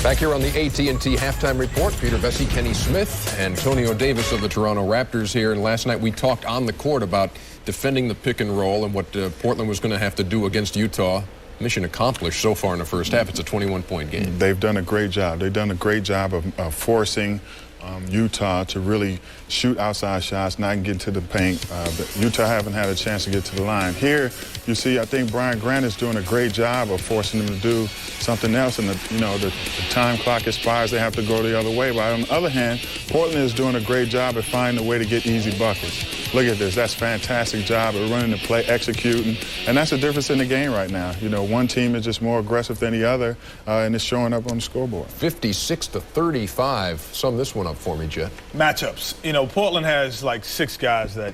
Back here on the AT&T Halftime Report, Peter Vesey, Kenny Smith, Antonio Davis of the Toronto Raptors here. And last night we talked on the court about defending the pick and roll and what Portland was going to have to do against Utah. Mission accomplished so far in the first half. It's a 21-point game. They've done a great job. They've done a great job of forcing Utah to really shoot outside shots, not get to the paint. Utah haven't had a chance to get to the line. Here, you see, I think Brian Grant is doing a great job of forcing them to do something else. And the time clock expires, they have to go the other way. But on the other hand, Portland is doing a great job at finding a way to get easy buckets. Look at this. That's a fantastic job at running the play, executing. And that's the difference in the game right now. One team is just more aggressive than the other, and it's showing up on the scoreboard. 56-35. Sum this one up for me, Jet. Matchups. Portland has like 6 guys that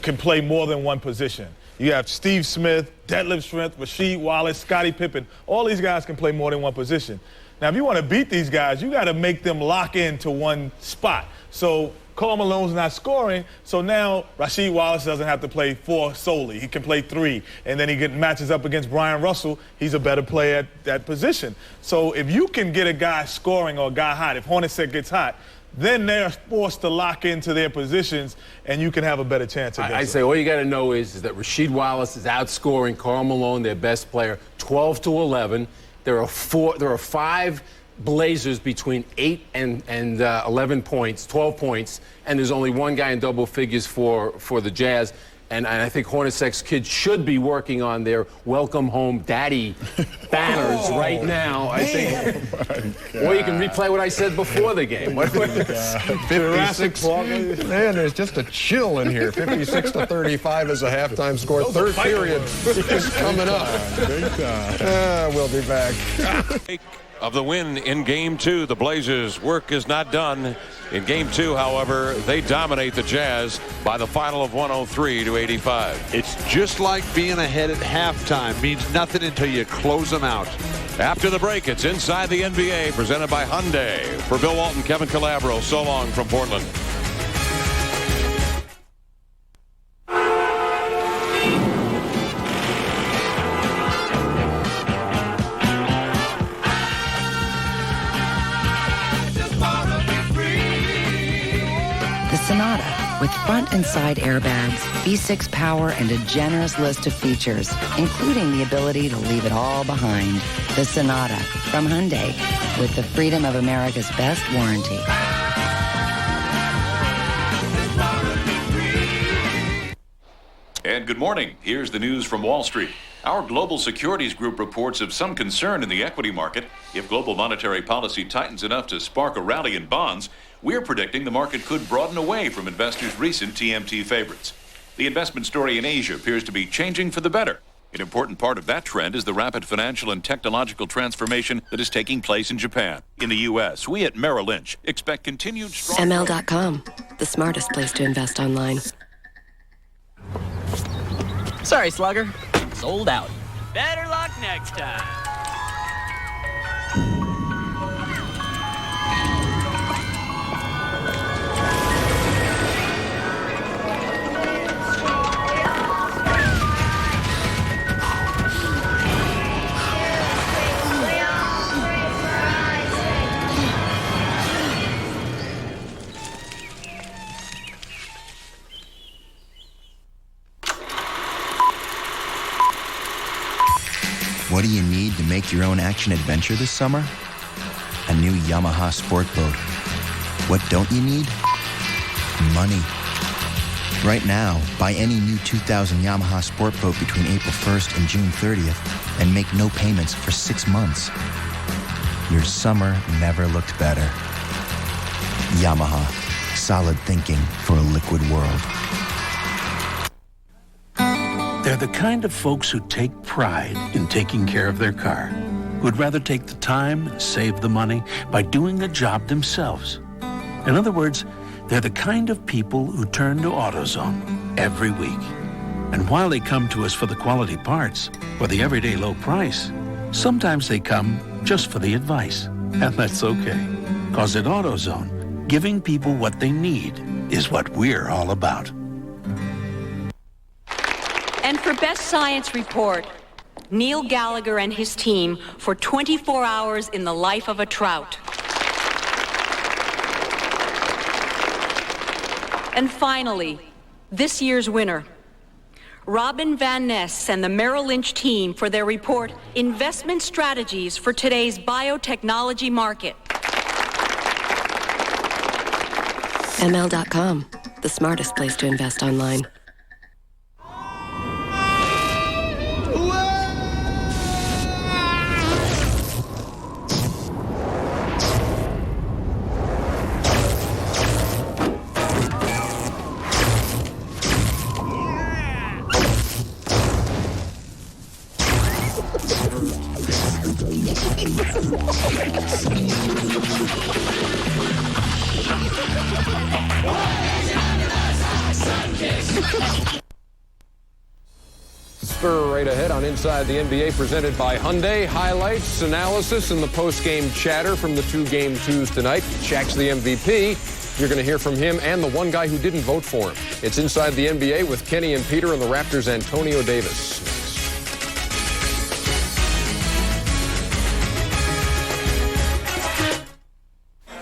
can play more than one position. You have Steve Smith, Detlef Schrempf, Rasheed Wallace, Scottie Pippen. All these guys can play more than one position. Now, if you want to beat these guys, you got to make them lock into one spot. So Karl Malone's not scoring, so now Rasheed Wallace doesn't have to play 4 solely. He can play 3, and then he matches up against Brian Russell. He's a better player at that position. So if you can get a guy scoring or a guy hot, if Hornacek gets hot, then they're forced to lock into their positions, and you can have a better chance against them. I say all you got to know is that Rasheed Wallace is outscoring Karl Malone, their best player, 12-11. There are 5 Blazers between 8 and 11 points, 12 points, and there's only one guy in double figures for the Jazz. And I think Hornacek's kids should be working on their welcome home daddy banners right now, I think. Or you can replay what I said before the game. 56. Man, there's just a chill in here. 56-35 is a halftime score. Third period is coming up. We'll be back. Of the win in Game 2, the Blazers' work is not done. In Game 2, however, they dominate the Jazz by the final of 103-85. It's just like being ahead at halftime. Means nothing until you close them out. After the break, it's Inside the NBA, presented by Hyundai. For Bill Walton, Kevin Calabro, so long from Portland. Sonata, with front and side airbags, V6 power, and a generous list of features, including the ability to leave it all behind. The Sonata from Hyundai, with the freedom of America's best warranty. And good morning. Here's the news from Wall Street. Our global securities group reports of some concern in the equity market. If global monetary policy tightens enough to spark a rally in bonds, we're predicting the market could broaden away from investors' recent TMT favorites. The investment story in Asia appears to be changing for the better. An important part of that trend is the rapid financial and technological transformation that is taking place in Japan. In the U.S., we at Merrill Lynch expect continued strong... ML.com, the smartest place to invest online. Sorry, Slugger. Sold out. Better luck next time. What do you need to make your own action adventure this summer? A new Yamaha sport boat. What don't you need? Money. Right now, buy any new 2000 Yamaha sport boat between April 1st and June 30th and make no payments for 6 months. Your summer never looked better. Yamaha. Solid thinking for a liquid world. They're the kind of folks who take pride in taking care of their car, who'd rather take the time and save the money by doing the job themselves. In other words, they're the kind of people who turn to AutoZone every week. And while they come to us for the quality parts or the everyday low price, sometimes they come just for the advice. And that's okay, because at AutoZone, giving people what they need is what we're all about. And for Best Science Report, Neil Gallagher and his team for 24 hours in the life of a trout. And finally, this year's winner, Robin Van Ness and the Merrill Lynch team for their report, Investment Strategies for Today's Biotechnology Market. ML.com, the smartest place to invest online. Spur right ahead on Inside the NBA, presented by Hyundai. Highlights, analysis, and the post-game chatter from the 2 Game 2s tonight. Shaq's the MVP. You're going to hear from him and the one guy who didn't vote for him. It's Inside the NBA with Kenny and Peter and the Raptors' Antonio Davis.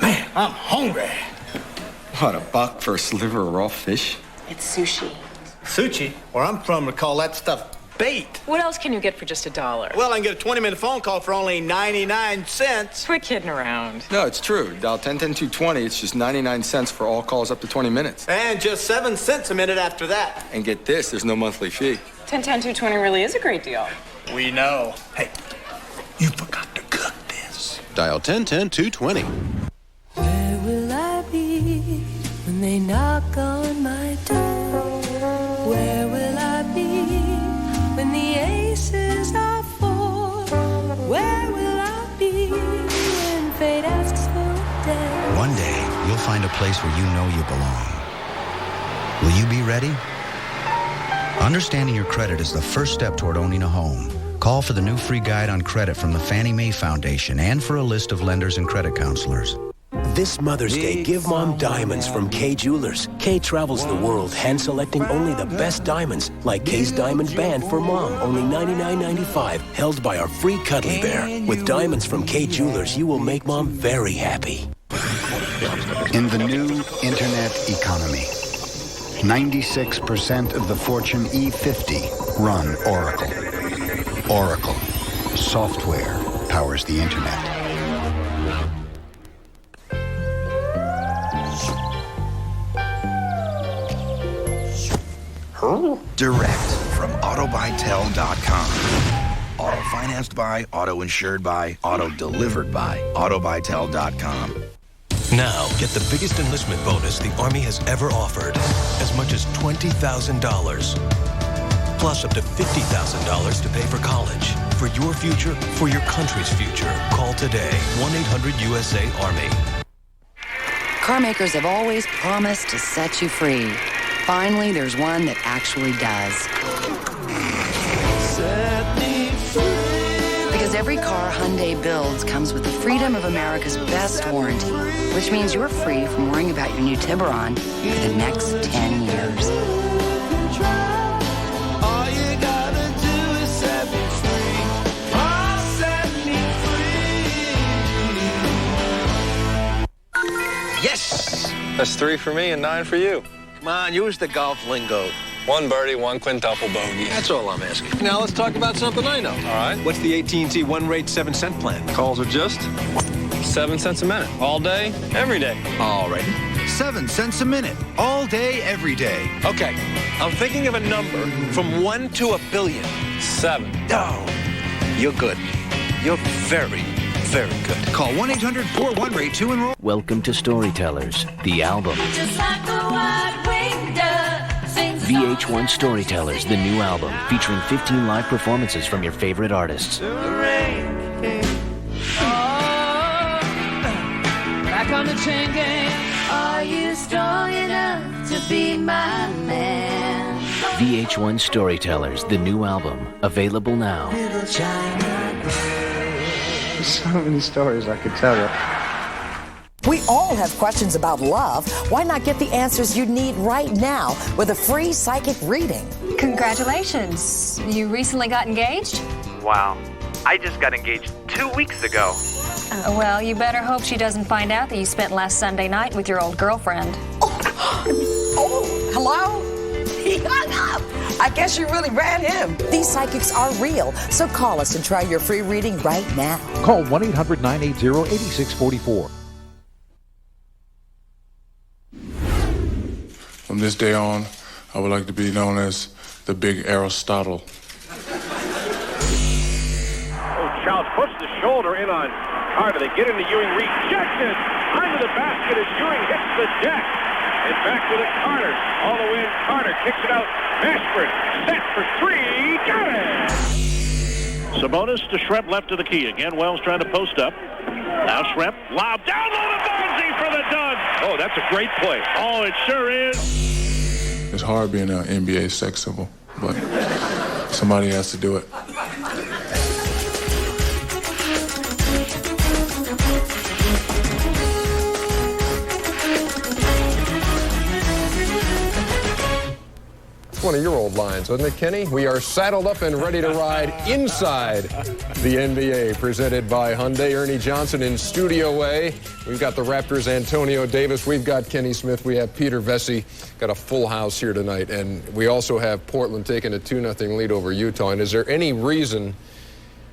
Man, I'm hungry. What, $1 for a sliver of raw fish? It's sushi. Sushi? Where I'm from, we call that stuff bait. What else can you get for just $1? Well, I can get a 20-minute phone call for only 99 cents. Quit kidding around. No, it's true. Dial 10-10-220. It's just 99 cents for all calls up to 20 minutes. And just 7 cents a minute after that. And get this, there's no monthly fee. 10-10-220 really is a great deal. We know. Hey, you forgot to cook this. Dial 10-10-220. Where will I be when they knock on my door? Where will I be when the aces are 4? Where will I be when fate asks for a day? One day, you'll find a place where you know you belong. Will you be ready? Understanding your credit is the first step toward owning a home. Call for the new free guide on credit from the Fannie Mae Foundation and for a list of lenders and credit counselors. This Mother's Day, give Mom diamonds from Kay Jewelers. Kay travels the world hand-selecting only the best diamonds, like Kay's Diamond Band for Mom, only $99.95, held by our free Cuddly Bear. With diamonds from Kay Jewelers, you will make Mom very happy. In the new internet economy, 96% of the Fortune E50 run Oracle. Oracle. Software powers the internet. Direct from AutoBuyTel.com. Auto financed by, auto insured by, auto delivered by, AutoBuyTel.com. Now, get the biggest enlistment bonus the Army has ever offered. As much as $20,000. Plus up to $50,000 to pay for college. For your future, for your country's future. Call today. 1-800-USA-ARMY. Car makers have always promised to set you free. Finally, there's one that actually does. Set me free. Because every car Hyundai builds comes with the Freedom of America's best warranty, which means you're free from worrying about your new Tiburon for the next 10 years. All you gotta do is set me free. Oh, set me free. Yes! That's 3 for me and 9 for you. Come on, use the golf lingo. 1 birdie, 1 quintuple bogey. That's all I'm asking. Now let's talk about something I know. All right. What's the AT&T one-rate 7-cent plan? Calls are just 7 cents a minute. All day, every day. All right. 7 cents a minute. All day, every day. Okay, I'm thinking of a number from 1 to 1 billion. 7. Oh, you're good. You're very, very good. Call 1-800-41-RATE to enroll. Welcome to Storytellers, the album. Just like a wide-winged dove. VH1 Storytellers, the new album, featuring 15 live performances from your favorite artists. Back on the chain gang. Are you strong enough to be my man? VH1 Storytellers, the new album, available now. So many stories I could tell you. We all have questions about love. Why not get the answers you need right now with a free psychic reading? Congratulations. You recently got engaged? Wow. I just got engaged 2 weeks ago. Well, you better hope she doesn't find out that you spent last Sunday night with your old girlfriend. Oh, hello? He hung up. I guess you really ran him. These psychics are real, so call us and try your free reading right now. Call 1-800-980-8644. From this day on, I would like to be known as the Big Aristotle. Childs puts the shoulder in on Carter. They get into Ewing, rejected. Under the basket as Ewing hits the deck. And back with it, Carter. All the way in, Carter kicks it out. Ashford set for three. Got it! Sabonis to Schrempf left of the key. Again, Wells trying to post up. Now Schrempf. Lob down low to Bonzi for the dunk. Oh, that's a great play. Oh, it sure is. It's hard being an NBA sex symbol, but somebody has to do it. 20-year-old lines, wasn't it, Kenny? We are saddled up and ready to ride inside the NBA, presented by Hyundai. Ernie Johnson in Studio A. We've got the Raptors' Antonio Davis. We've got Kenny Smith. We have Peter Vesey. Got a full house here tonight. And we also have Portland taking a 2-0 lead over Utah. And is there any reason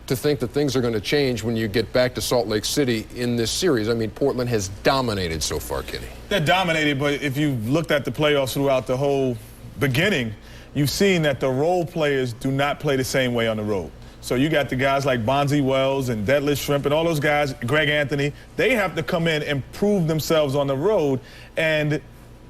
to think that things are going to change when you get back to Salt Lake City in this series? I mean, Portland has dominated so far, Kenny. They're dominated, but if you've looked at the playoffs throughout the whole beginning, you've seen that the role players do not play the same way on the road. So you got the guys like Bonzi Wells and Detlef Schrempf and all those guys, Greg Anthony, they have to come in and prove themselves on the road. And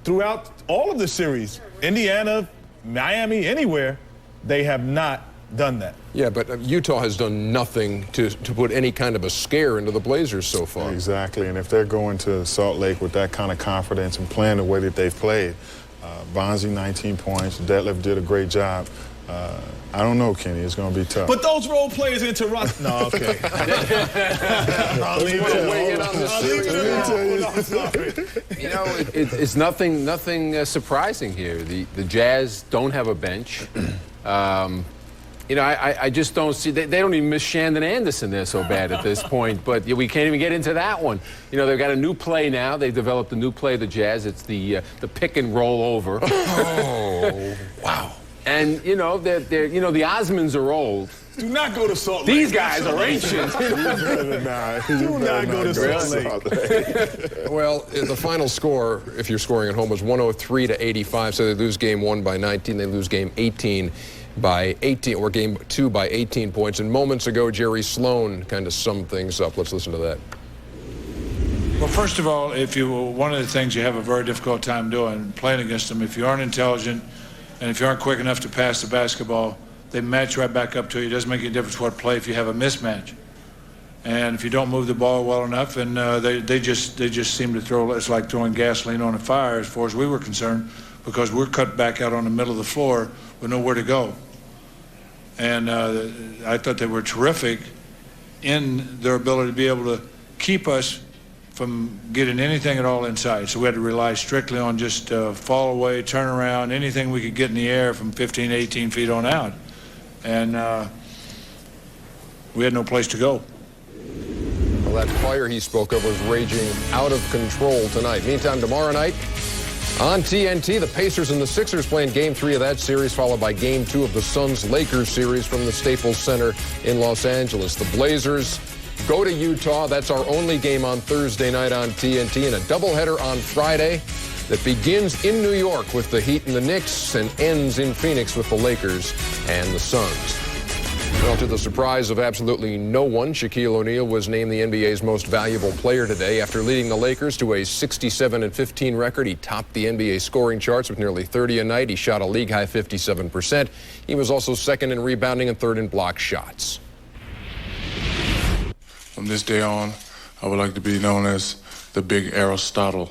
throughout all of the series, Indiana, Miami, anywhere, they have not done that. Yeah, but Utah has done nothing to put any kind of a scare into the Blazers so far. Exactly, and if they're going to Salt Lake with that kind of confidence and playing the way that they've played, Bonzi 19 points, Detlef did a great job. I don't know, Kenny. It's going to be tough. But those role players interrupt. No, okay. I'll leave You know, it's nothing surprising here. The Jazz don't have a bench. You know, I just don't see, they don't even miss Shandon Anderson. They're so bad at this point, but we can't even get into that one. You know, they've got a new play now. They've developed a new play, the Jazz. It's the pick and roll over. Oh, wow. And, you know, they're the Osmonds are old. Do not go to Salt Lake. These guys are ancient. Do not go to Salt Lake. Well, the final score, if you're scoring at home, was 103-85. So they lose game 1 by 19. They lose game 18 by 18, or game 2 by 18 points. And moments ago, Jerry Sloan kind of summed things up. Let's listen to that. Well, first of all, one of the things you have a very difficult time doing, playing against them, if you aren't intelligent and if you aren't quick enough to pass the basketball, they match right back up to you. It doesn't make any difference what play if you have a mismatch. And if you don't move the ball well enough, and they just seem to throw, it's like throwing gasoline on a fire as far as we were concerned, because we're cut back out on the middle of the floor with nowhere to go. And I thought they were terrific in their ability to be able to keep us from getting anything at all inside. So we had to rely strictly on just fall away, turn around, anything we could get in the air from 15, 18 feet on out. And we had no place to go. Well, that fire he spoke of was raging out of control tonight. Meantime, tomorrow night on TNT, the Pacers and the Sixers playing Game 3 of that series, followed by Game 2 of the Suns-Lakers series from the Staples Center in Los Angeles. The Blazers go to Utah. That's our only game on Thursday night on TNT, and a doubleheader on Friday that begins in New York with the Heat and the Knicks and ends in Phoenix with the Lakers and the Suns. Well, to the surprise of absolutely no one, Shaquille O'Neal was named the NBA's most valuable player today. After leading the Lakers to a 67-15 record, he topped the NBA scoring charts with nearly 30 a night. He shot a league-high 57%. He was also second in rebounding and third in block shots. From this day on, I would like to be known as the Big Aristotle.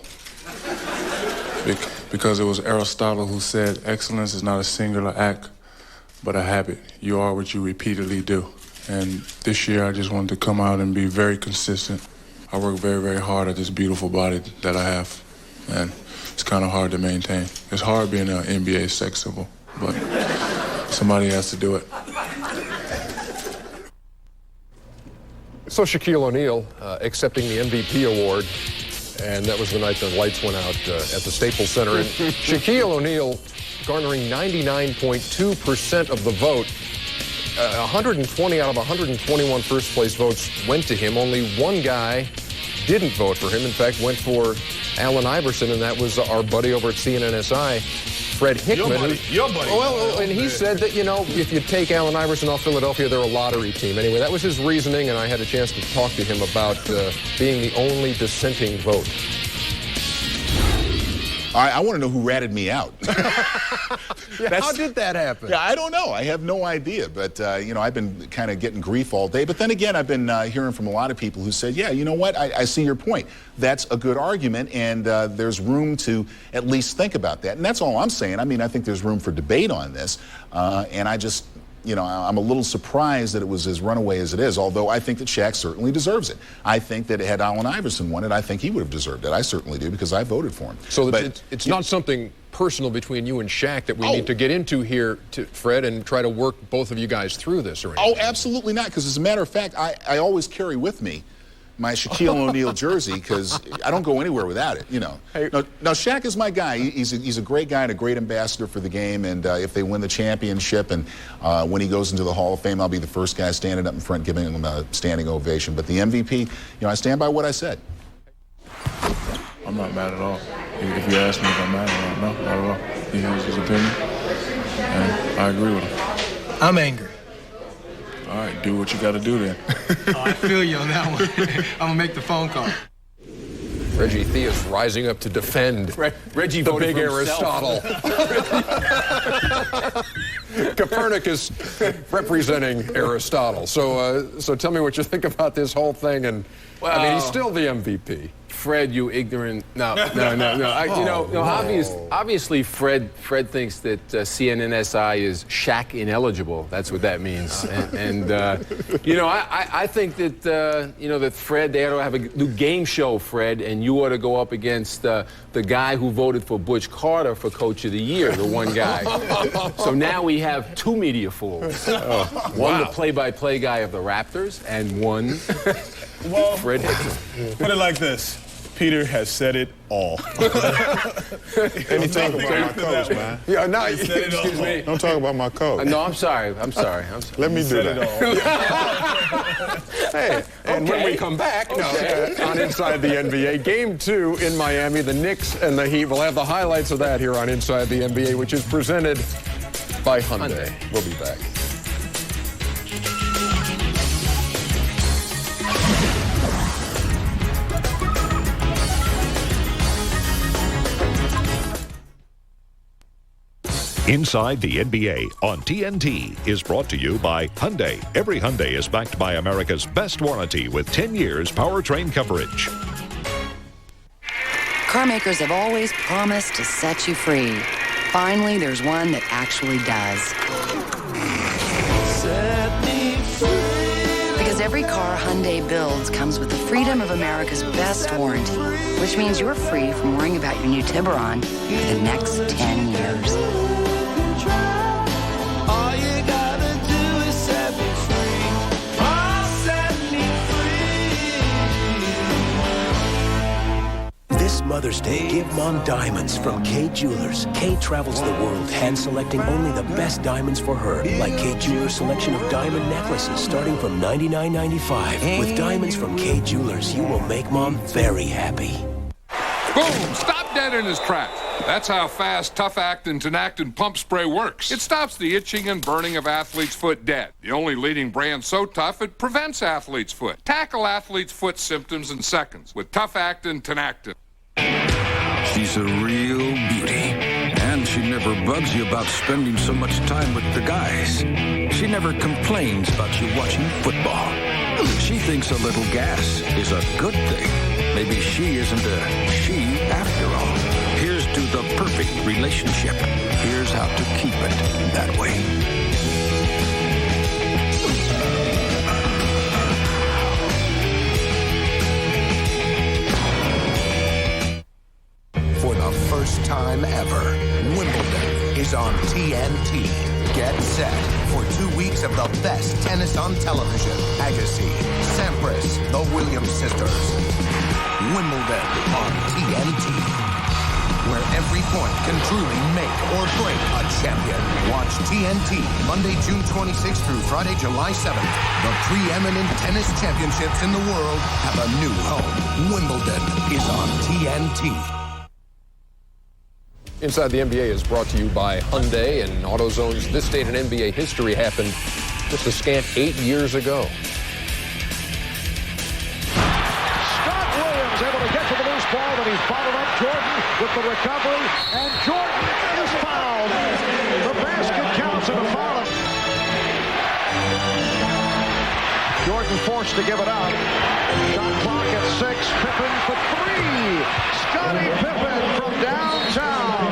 Because it was Aristotle who said, excellence is not a singular act, but a habit. You are what you repeatedly do. And this year, I just wanted to come out and be very consistent. I work very, very hard at this beautiful body that I have, and it's kind of hard to maintain. It's hard being an NBA sex symbol, but somebody has to do it. So Shaquille O'Neal accepting the MVP award, and that was the night the lights went out at the Staples Center. And Shaquille O'Neal garnering 99.2% of the vote. 120 out of 121 first-place votes went to him. Only one guy didn't vote for him. In fact, went for Allen Iverson, and that was our buddy over at CNNSI, Fred Hickman. Your buddy. Well, and he said that, you know, if you take Allen Iverson off Philadelphia, they're a lottery team. Anyway, that was his reasoning, and I had a chance to talk to him about being the only dissenting vote. I want to know who ratted me out. How did that happen? Yeah, I don't know. I have no idea. But, you know, I've been kind of getting grief all day. But then again, I've been hearing from a lot of people who said, yeah, you know what? I see your point. That's a good argument, and there's room to at least think about that. And that's all I'm saying. I mean, I think there's room for debate on this. And I just, you know, I'm a little surprised that it was as runaway as it is, although I think that Shaq certainly deserves it. I think that had Allen Iverson won it, I think he would have deserved it. I certainly do, because I voted for him. So it's not something personal between you and Shaq that we need to get into here, Fred, and try to work both of you guys through this or anything? Oh, absolutely not, because as a matter of fact, I always carry with me my Shaquille O'Neal jersey, because I don't go anywhere without it, you know. Now, Shaq is my guy. He's a great guy and a great ambassador for the game, and if they win the championship and when he goes into the Hall of Fame, I'll be the first guy standing up in front giving him a standing ovation. But the MVP, you know, I stand by what I said. I'm not mad at all. If you ask me if I'm mad or not, no, not at all. He has his opinion, and I agree with him. I'm angry. All right, do what you got to do then. Oh, I feel you on that one. I'm going to make the phone call. Reggie Theus rising up to defend Reggie the voted big for Aristotle. Copernicus representing Aristotle. So tell me what you think about this whole thing. And I mean, he's still the MVP. Fred, you ignorant. No. Obviously, Fred thinks that CNNSI is Shaq ineligible. That's what that means. You know, I think that, you know, that Fred, they ought to have a new game show, Fred, and you ought to go up against the guy who voted for Butch Carter for Coach of the Year, the one guy. So now we have two media fools. One, the play-by-play guy of the Raptors, and one, Fred Hickman. Put it like this. Peter has said it all. Anything about my coach, man. Yeah, no, excuse me. Don't talk about my coach. No, I'm sorry. Let me do that. Hey, and when we come back on Inside the NBA, Game 2 in Miami, the Knicks and the Heat. We'll have the highlights of that here on Inside the NBA, which is presented by Hyundai. We'll be back. Inside the NBA on TNT is brought to you by Hyundai. Every Hyundai is backed by America's best warranty with 10 years powertrain coverage. Car makers have always promised to set you free. Finally, there's one that actually does. Set me free. Because every car Hyundai builds comes with the freedom of America's best warranty, which means you're free from worrying about your new Tiburon for the next 10 years. All you gotta do is set me free. Oh, set me free. This Mother's Day, give Mom diamonds from Kay Jewelers. Kay travels the world hand-selecting only the best diamonds for her, like Kay Jewelers' selection of diamond necklaces starting from $99.95. With diamonds from Kay Jewelers, you will make Mom very happy. Boom! Stop dead in his tracks. That's how fast Tough Actin' Tenactin Pump Spray works. It stops the itching and burning of athlete's foot dead. The only leading brand so tough it prevents athlete's foot. Tackle athlete's foot symptoms in seconds with Tough Actin' Tenactin. She's a real beauty. And she never bugs you about spending so much time with the guys. She never complains about you watching football. She thinks a little gas is a good thing. Maybe she isn't a she after all. Here's to the perfect relationship. Here's how to keep it that way. For the first time ever, Wimbledon is on TNT. Get set for 2 weeks of the best tennis on television. Agassi, Sampras, the Williams sisters. Wimbledon on TNT, where every point can truly make or break a champion. Watch TNT Monday, June 26th through Friday, July 7th. The preeminent tennis championships in the world have a new home. Wimbledon is on TNT. Inside the NBA is brought to you by Hyundai and AutoZone's This Date in NBA History happened just a scant 8 years ago. Scott Williams able to get to the loose ball, but he's followed up Jordan with the recovery, and Jordan is fouled. The basket counts and a foul. Jordan forced to give it up. Shot clock at 6. Pippen for 3. Scottie Pippen from downtown.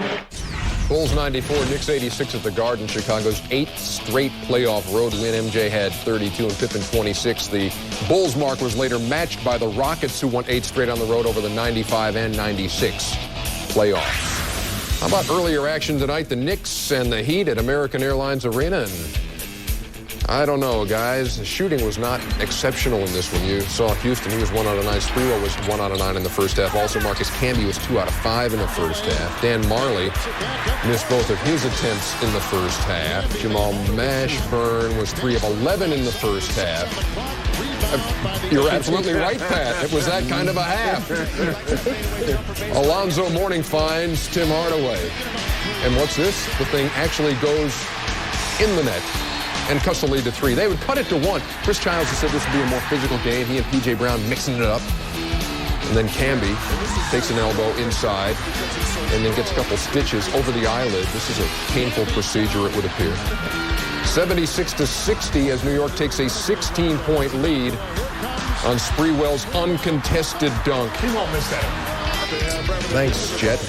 Bulls 94, Knicks 86 at the Garden. Chicago's 8th straight playoff road win. MJ had 32 and Pippen 26. The Bulls mark was later matched by the Rockets, who won 8 straight on the road over the 95 and 96 playoffs. How about earlier action tonight? The Knicks and the Heat at American Airlines Arena. And I don't know, guys. The shooting was not exceptional in this one. You saw Houston. He was 1 out of 9. Sprewell was 1 out of 9 in the first half. Also, Marcus Camby was 2 out of 5 in the first half. Dan Marley missed both of his attempts in the first half. Jamal Mashburn was 3 of 11 in the first half. You're absolutely right, Pat. It was that kind of a half. Alonzo Mourning finds Tim Hardaway. And what's this? The thing actually goes in the net and cuts the lead to 3. They would cut it to 1. Chris Childs has said this would be a more physical game. He and P.J. Brown mixing it up. And then Camby takes an elbow inside and then gets a couple stitches over the eyelid. This is a painful procedure, it would appear. 76-60 as New York takes a 16-point lead on Sprewell's uncontested dunk. He won't miss that. Thanks, Jet.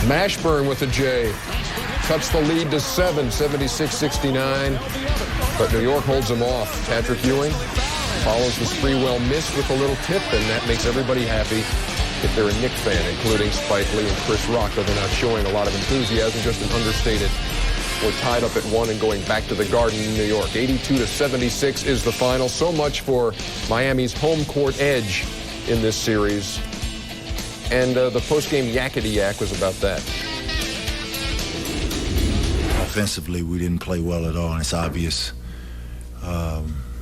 Mashburn with a J. Cuts the lead to 7, 76-69. But New York holds them off. Patrick Ewing follows the Sprewell miss with a little tip, and that makes everybody happy if they're a Knick fan, including Spike Lee and Chris Rock, though they're not showing a lot of enthusiasm, just an understated. We're tied up at 1 and going back to the Garden in New York. 82-76 is the final. So much for Miami's home court edge in this series. And the postgame yakety-yak was about that. Offensively, we didn't play well at all, and it's obvious.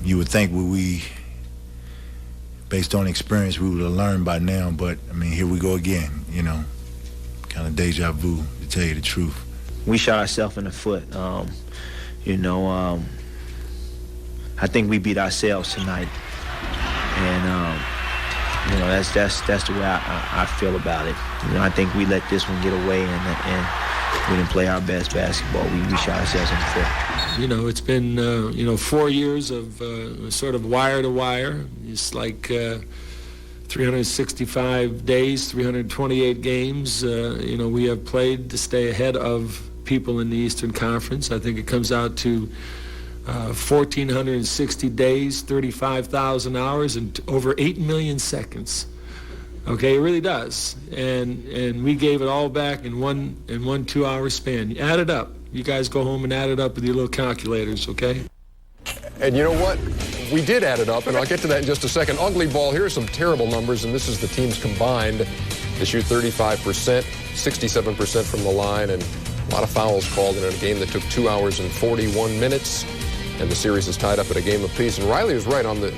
You would think we, based on experience, we would have learned by now, but, I mean, here we go again, you know, kind of deja vu, to tell you the truth. We shot ourselves in the foot. I think we beat ourselves tonight, and that's the way I feel about it. I think we let this one get away, and we didn't play our best basketball. We shot ourselves in the foot. It's been 4 years of sort of wire to wire. It's like 365 days, 328 games. We have played to stay ahead of people in the Eastern Conference. I think it comes out to 1,460 days, 35,000 hours, and over 8 million seconds. Okay, it really does. And we gave it all back in one 2-hour span. Add it up. You guys go home and add it up with your little calculators, okay? And you know what? We did add it up, and I'll get to that in just a second. Ugly ball, here are some terrible numbers, and this is the teams combined. They shoot 35%, 67% from the line, and a lot of fouls called in a game that took 2 hours and 41 minutes. And the series is tied up at a game apiece. And Riley was right on the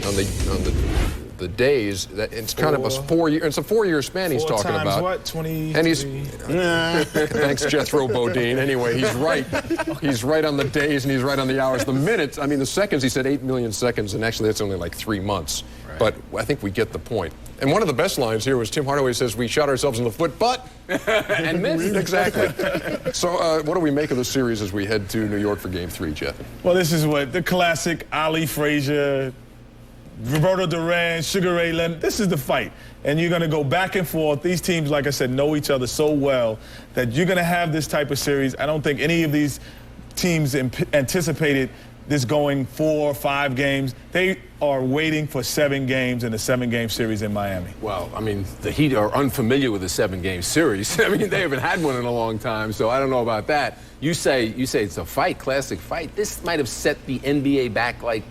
days. That it's kind of a 4-year. It's a 4-year span he's talking about. What? 20. And he's thanks Jethro Bodine. Anyway, he's right. He's right on the days and he's right on the hours. The minutes. I mean, the seconds. He said 8 million seconds, and actually that's only like 3 months. Right. But I think we get the point. And one of the best lines here was Tim Hardaway says, "We shot ourselves in the foot, but," and missed. Exactly. So what do we make of the series as we head to New York for Game 3, Jeff? Well, this is the classic Ali Frazier, Roberto Duran, Sugar Ray Leonard. This is the fight. And you're going to go back and forth. These teams, like I said, know each other so well that you're going to have this type of series. I don't think any of these teams anticipated this going 4 or 5 games. They are waiting for 7 games in a 7-game series in Miami. Well, I mean, the Heat are unfamiliar with a 7-game series. I mean, they haven't had one in a long time, so I don't know about that. You say it's a fight, classic fight. This might have set the NBA back like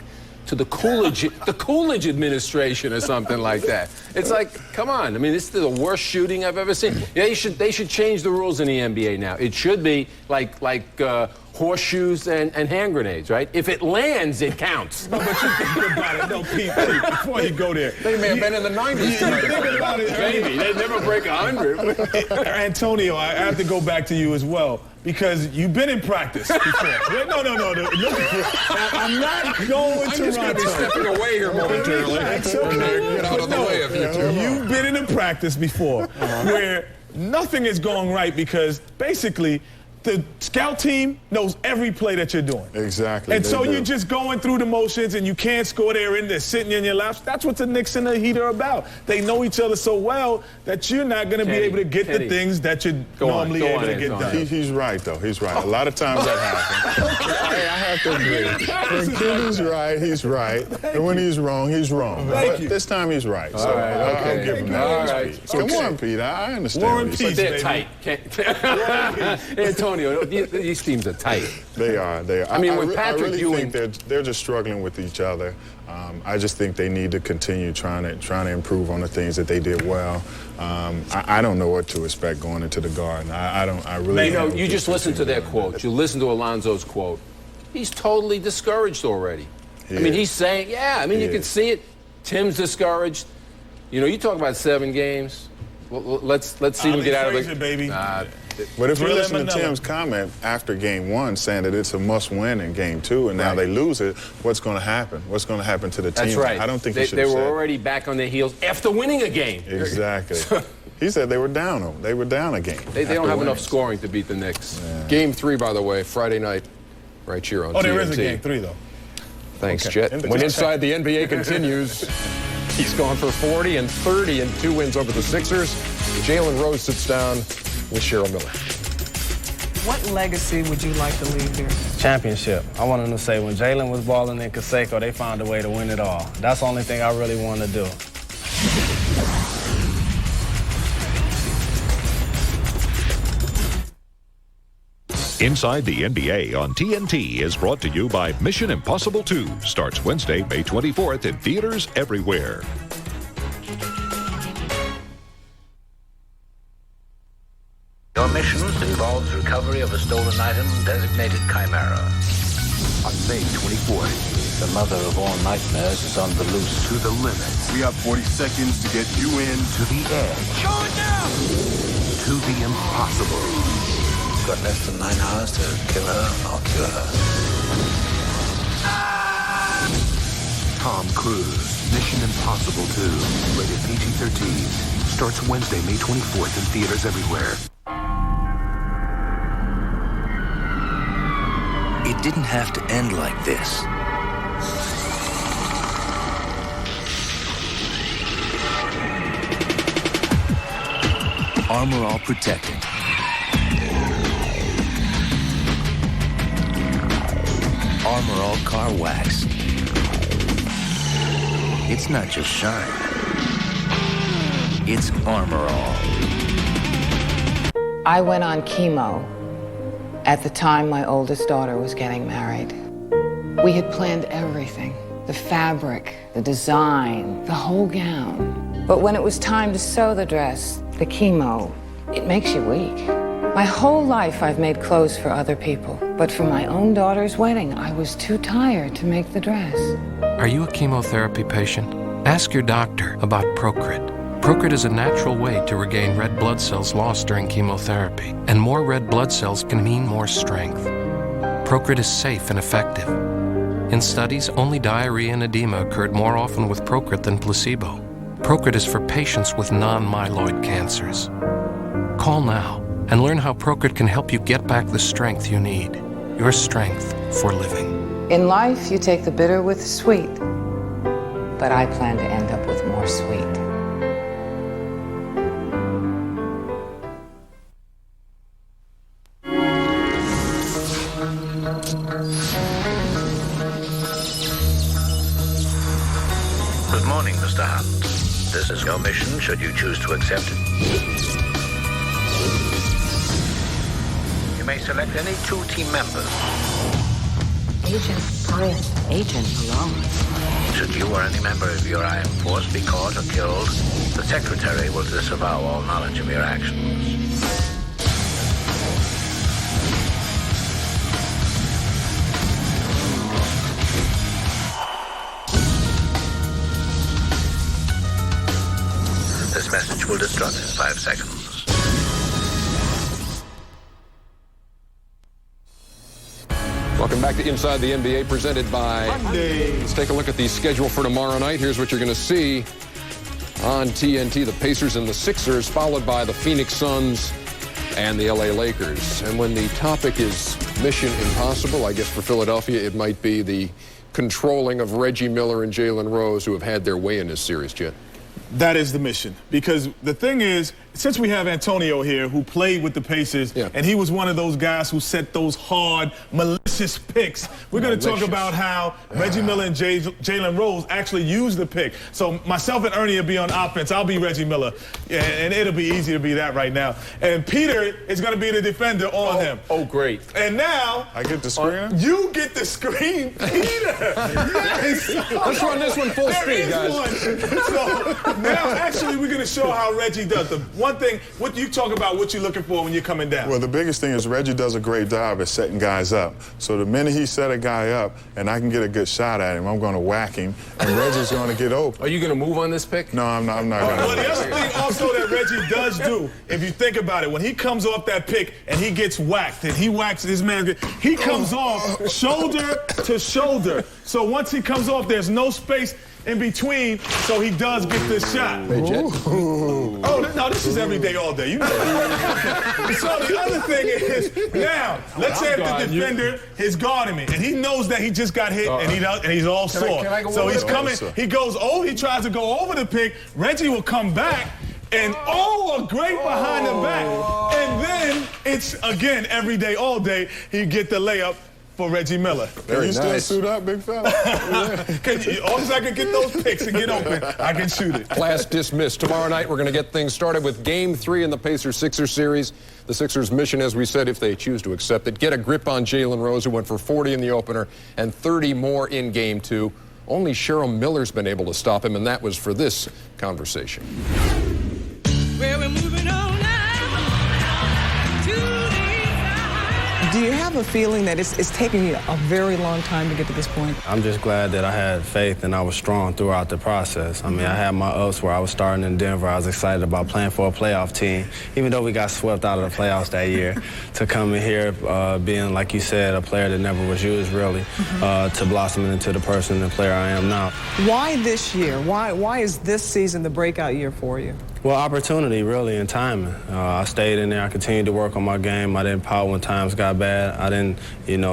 to the Coolidge administration or something like that. It's like, come on. I mean, this is the worst shooting I've ever seen. Yeah, they should change the rules in the NBA now. It should be like horseshoes and hand grenades, right? If it lands, it counts. No, but you think about it. No, Pete, before you go there. They may have been in the 90s. Think about it. Maybe. They'd never break 100. Antonio, I have to go back to you as well, because you've been in practice before. No. I'm not going to I'm just going to be stepping away here momentarily. Get out of the way of you two. You've been in a practice before where nothing is going right because basically the scout team knows every play that you're doing. Exactly. And so you're just going through the motions and you can't score there and they're sitting in your laps. That's what the Knicks and the Heat are about. They know each other so well that you're not going to be able to get the things that you're normally able to get done. He's right, though. He's right. A lot of times that happens. I have to agree. When Kenny's right, he's right. And when he's wrong, he's wrong. Thank you. This time he's right. So I'll give him that. All right. Come on, Pete. I understand. War and peace, they're tight. Antonio, these teams are tight. They are. I mean, with I Patrick really Ewing, think they're just struggling with each other. I just think they need to continue trying to improve on the things that they did well. I don't know what to expect going into the Garden. I really. You know, you just listen to their quotes. You listen to Alonzo's quote. He's totally discouraged already. I mean, he's saying, you can see it. Tim's discouraged. You know, you talk about 7 games. Well, let's see them get out of it, baby. But if you listen to Tim's comment after Game 1 saying that it's a must-win in Game 2 and now they lose it, what's going to happen? What's going to happen to the team? That's right. I don't think they were already back on their heels after winning a game. Exactly. He said they were down. They were down a game. They don't have enough scoring to beat the Knicks. Yeah. Game 3, by the way, Friday night, right here on TNT. There is a Game 3, though. Thanks, Jet. When Inside the NBA continues, he's gone for 40 and 30 and 2 wins over the Sixers. Jalen Rose sits down with Cheryl Miller. What legacy would you like to leave here? Championship. I want them to say when Jalen was balling in Conseco, they found a way to win it all. That's the only thing I really want to do. Inside the NBA on TNT is brought to you by Mission Impossible 2. Starts Wednesday, May 24th in theaters everywhere. Your mission involves recovery of a stolen item designated Chimera. On May 24th, the mother of all nightmares is on the loose. To the limit. We have 40 seconds to get you in. To the edge. Go now! To the impossible. You've got less than 9 hours to kill her or cure her. Tom Cruise, Mission Impossible 2, rated PG-13. Starts Wednesday, May 24th in theaters everywhere. It didn't have to end like this. Armor All protecting. Armor All car wax. It's not just shine. It's Armor All. I went on chemo at the time my oldest daughter was getting married. We had planned everything, the fabric, the design, the whole gown. But when it was time to sew the dress, the chemo, it makes you weak. My whole life I've made clothes for other people, but for my own daughter's wedding, I was too tired to make the dress. Are you a chemotherapy patient? Ask your doctor about Procrit. Procrit is a natural way to regain red blood cells lost during chemotherapy, and more red blood cells can mean more strength. Procrit is safe and effective. In studies, only diarrhea and edema occurred more often with Procrit than placebo. Procrit is for patients with non-myeloid cancers. Call now and learn how Procrit can help you get back the strength you need. Your strength for living. In life, you take the bitter with the sweet, but I plan to end up with more sweet. mission, should you choose to accept it. You may select any 2 team members. Agent Pius, Agent Malone. Should you or any member of your IM force be caught or killed, the Secretary will disavow all knowledge of your actions. This message will destruct in 5 seconds. Welcome back to Inside the NBA, presented by Monday. Let's take a look at the schedule for tomorrow night. Here's what you're going to see on TNT. The Pacers and the Sixers, followed by the Phoenix Suns and the LA Lakers. And when the topic is Mission Impossible, I guess for Philadelphia, it might be the controlling of Reggie Miller and Jalen Rose, who have had their way in this series, Jet. That is the mission. Because the thing is, since we have Antonio here, who played with the Pacers, and he was one of those guys who set those hard, malicious picks, we're going to talk about how Reggie Miller and Jalen Rose actually used the pick. So myself and Ernie will be on offense. I'll be Reggie Miller. Yeah, and it'll be easy to be that right now. And Peter is going to be the defender on him. Oh, great. And now... I get the screen? You get the screen, Peter! Let's run this one full speed, guys. So now, actually, we're going to show how Reggie does. The one thing, what you talk about, what you're looking for when you're coming down. Well, the biggest thing is Reggie does a great job at setting guys up. So the minute he set a guy up and I can get a good shot at him, I'm going to whack him, and Reggie's going to get open. Are you going to move on this pick? No, I'm not going to. Well, the other thing also that Reggie does do, if you think about it, when he comes off that pick and he gets whacked, and he whacks his man, he comes off shoulder to shoulder. So once he comes off, there's no space in between, so he does get this shot. Oh, no, this is every day, all day. You know. So the other thing is, now, let's say if the defender is guarding me, and he knows that he just got hit, and he's all sore. So he's coming, he goes, he tries to go over the pick. Reggie will come back, and a great behind the back. And then it's, again, every day, all day, he get the layup for Reggie Miller. Can you still suit up, big fella? As I can get those picks and get open, I can shoot it. Class dismissed. Tomorrow night, we're going to get things started with Game 3 in the Pacers-Sixers series. The Sixers' mission, as we said, if they choose to accept it, get a grip on Jalen Rose, who went for 40 in the opener and 30 more in Game 2. Only Cheryl Miller's been able to stop him, and that was for this conversation. Well, we're moving on now. Do you have a feeling that it's taken you a very long time to get to this point? I'm just glad that I had faith and I was strong throughout the process. I mean, I had my ups where I was starting in Denver. I was excited about playing for a playoff team, even though we got swept out of the playoffs that year. To come in here, being, like you said, a player that never was used, really, to blossoming into the person and player I am now. Why this year? Why is this season the breakout year for you? Well, opportunity, really, and timing. I stayed in there. I continued to work on my game. I didn't pout when times got bad. I didn't,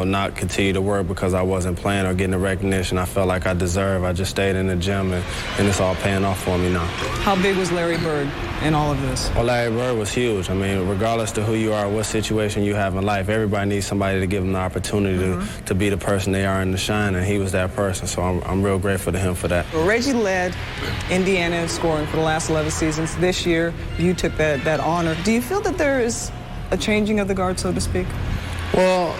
not continue to work because I wasn't playing or getting the recognition I felt like I deserved. I just stayed in the gym, and it's all paying off for me now. How big was Larry Bird in all of this? Well, Larry Bird was huge. I mean, regardless of who you are, what situation you have in life, everybody needs somebody to give them the opportunity to be the person they are and to shine, and he was that person. So I'm real grateful to him for that. Well, Reggie led Indiana in scoring for the last 11 seasons. This year, you took that honor. Do you feel that there is a changing of the guard, so to speak? Well,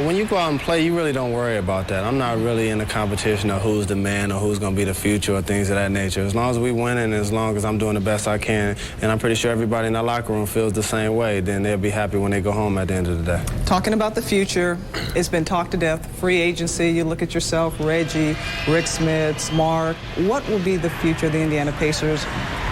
when you go out and play, you really don't worry about that. I'm not really in the competition of who's the man or who's going to be the future or things of that nature. As long as we win and as long as I'm doing the best I can, and I'm pretty sure everybody in that locker room feels the same way, then they'll be happy when they go home at the end of the day. Talking about the future, it's been talked to death. Free agency, you look at yourself, Reggie, Rick Smits, Mark. What will be the future of the Indiana Pacers?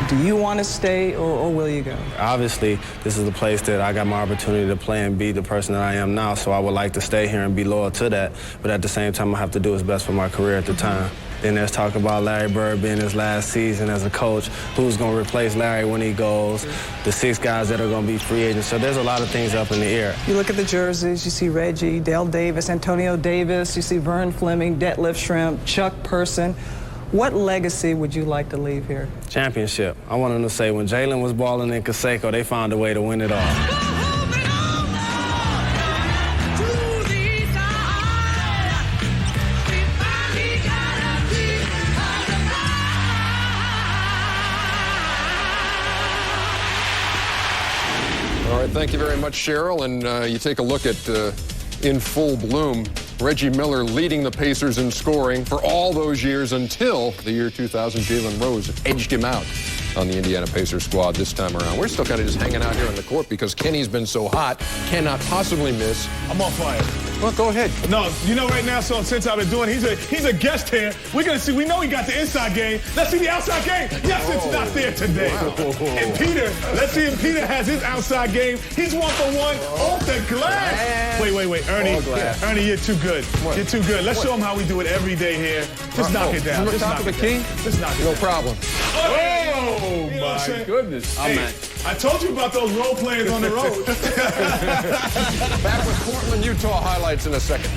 Do you want to stay or will you go? Obviously, this is the place that I got my opportunity to play and be the person that I am now, so I would like to stay here and be loyal to that, but at the same time, I have to do what's best for my career at the time. Then there's talk about Larry Bird being his last season as a coach, who's going to replace Larry when he goes, the 6 guys that are going to be free agents, so there's a lot of things up in the air. You look at the jerseys, you see Reggie, Dale Davis, Antonio Davis, you see Vern Fleming, Detlef Schrempf, Chuck Person. What legacy would you like to leave here? Championship. I want them to say when Jalen was balling in Canseco, they found a way to win it all. All right, thank you very much, Cheryl. And you take a look at in full bloom, Reggie Miller leading the Pacers in scoring for all those years until the year 2000. Jalen Rose edged him out on the Indiana Pacers squad this time around. We're still kind of just hanging out here on the court because Kenny's been so hot, cannot possibly miss. I'm on fire. Well, go ahead. No, you know right now, so since I've been doing, he's a guest here. We're going to see, we know he got the inside game. Let's see the outside game. Yes, it's not there today. Wow. And Peter, let's see if Peter has his outside game. He's 1 for 1 off the glass. Wait, Ernie, you're too good. What? You're too good. Let's show him how we do it every day here. Just knock it down. From the top of the key? Just knock it down. No problem. Oh, you know my goodness. Hey, I told you about those role players on the road. Back with Portland, Utah highlights in a second.